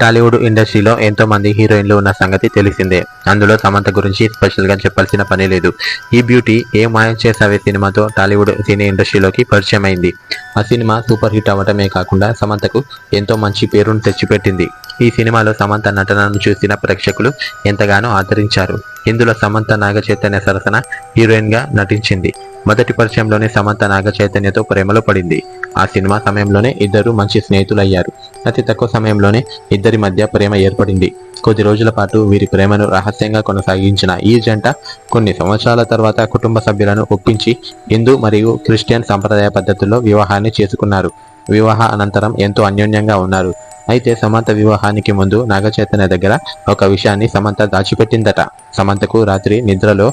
టాలీవుడ్ ఇండస్ట్రీలో ఎంతో మంది హీరోయిన్లు ఉన్న సంగతి తెలిసిందే. అందులో సమంత గురించి స్పెషల్ గా చెప్పాల్సిన పని లేదు. ఈ బ్యూటీ ఏ మాయం చేసావే సినిమాతో టాలీవుడ్ సినీ ఇండస్ట్రీలోకి పరిచయం అయింది. ఆ సినిమా సూపర్ హిట్ అవ్వటమే కాకుండా సమంతకు ఎంతో మంచి పేరును తెచ్చిపెట్టింది. ఈ సినిమాలో సమంత నటనను చూసిన ప్రేక్షకులు ఎంతగానో ఆదరించారు. ఇందులో సమంత నాగ చైతన్య సరసన హీరోయిన్ గా నటించింది. మొదటి పరిచయంలోనే సమంత నాగ చైతన్యతో ప్రేమలో పడింది. ఆ సినిమా సమయంలోనే ఇద్దరు మంచి స్నేహితులయ్యారు. అతి తక్కువ సమయంలోనే ఇద్దరి మధ్య ప్రేమ ఏర్పడింది. కొద్ది రోజుల పాటు వీరి ప్రేమను రహస్యంగా కొనసాగించిన ఈ జంట కొన్ని సంవత్సరాల తర్వాత కుటుంబ సభ్యులను ఒప్పించి హిందూ మరియు క్రిస్టియన్ సంప్రదాయ పద్ధతుల్లో వివాహాన్ని చేసుకున్నారు. వివాహ అనంతరం ఎంతో అన్యోన్యంగా ఉన్నారు. అయితే సమంత వివాహానికి ముందు నాగ చైతన్య దగ్గర ఒక విషయాన్ని సమంత దాచిపెట్టిందట. సమంతకు రాత్రి నిద్రలో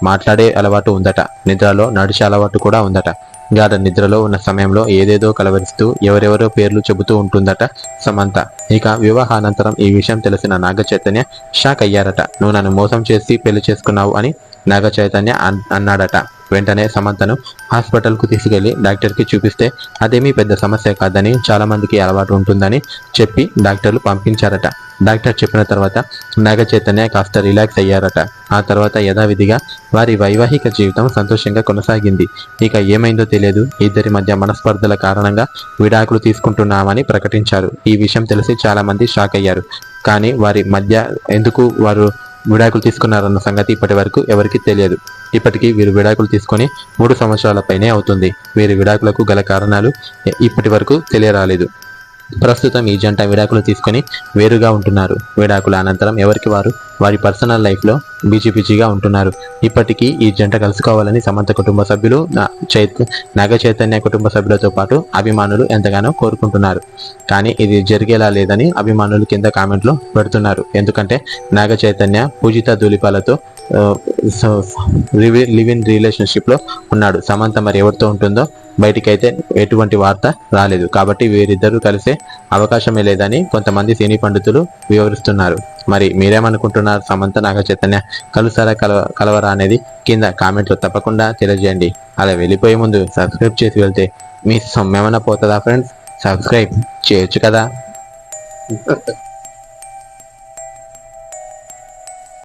మాట్లాడే అలవాటు ఉందట. నిద్రలో నడిచే అలవాటు కూడా ఉందట. గాఢ నిద్రలో ఉన్న సమయంలో ఏదేదో కలవరిస్తూ ఎవరెవరో పేర్లు చెబుతూ ఉంటుందట సమంత. ఇక వివాహానంతరం ఈ విషయం తెలిసిన నాగ చైతన్య షాక్ అయ్యారట. నువ్వు నన్ను మోసం చేసి పెళ్లి చేసుకున్నావు అని నాగ చైతన్య అన్నాడట. వెంటనే సమంతను హాస్పిటల్కు తీసుకెళ్లి డాక్టర్కి చూపిస్తే అదేమీ పెద్ద సమస్య కాదని, చాలా మందికి అలవాటు ఉంటుందని చెప్పి డాక్టర్లు పంపించారట. డాక్టర్ చెప్పిన తర్వాత నాగ చైతన్య కాస్త రిలాక్స్ అయ్యారట. ఆ తర్వాత యథావిధిగా వారి వైవాహిక జీవితం సంతోషంగా కొనసాగింది. ఇక ఏమైందో తెలియదు. ఇద్దరి మధ్య మనస్పర్ధల కారణంగా విడాకులు తీసుకుంటున్నామని ప్రకటించారు. ఈ విషయం తెలిసి చాలా మంది షాక్ అయ్యారు. కానీ వారి మధ్య ఎందుకు వారు విడాకులు తీసుకున్నారన్న సంగతి ఇప్పటి వరకు ఎవరికి తెలియదు. ఇప్పటికీ వీరు విడాకులు తీసుకొని 3 సంవత్సరాల పైనే అవుతుంది. వీరి విడాకులకు గల కారణాలు ఇప్పటి వరకు తెలియరాలేదు. ప్రస్తుతం ఈ జంట విడాకులు తీసుకొని వేరుగా ఉంటున్నారు. విడాకుల అనంతరం ఎవరికి వారు వారి పర్సనల్ లైఫ్లో బిజీగా ఉంటున్నారు. ఇప్పటికీ ఈ జంట కలుసుకోవాలని సమంత కుటుంబ సభ్యులు, నాగ చైతన్య కుటుంబ సభ్యులతో పాటు అభిమానులు ఎంతగానో కోరుకుంటున్నారు. కానీ ఇది జరిగేలా లేదని అభిమానులు కింద కామెంట్లో పెడుతున్నారు. ఎందుకంటే నాగ చైతన్య పూజిత ధూళిపాలతో లివ్ ఇన్ రిలేషన్షిప్లో ఉన్నాడు. సమంత మరి ఎవరితో ఉంటుందో బయటికైతే ఎటువంటి వార్త రాలేదు. కాబట్టి వీరిద్దరూ కలిసే అవకాశమే లేదని కొంతమంది సినీ పండితులు వివరిస్తున్నారు. మరి మీరేమనుకుంటున్నారు? సమంత నాగ చైతన్య కలుసారా కలవరా అనేది కింద కామెంట్లో తప్పకుండా తెలియజేయండి. అలా వెళ్ళిపోయే ముందు సబ్స్క్రైబ్ చేసి వెళ్తే మీ సొమ్మేమన్నా పోతుందా ఫ్రెండ్స్? సబ్స్క్రైబ్ చేయొచ్చు కదా.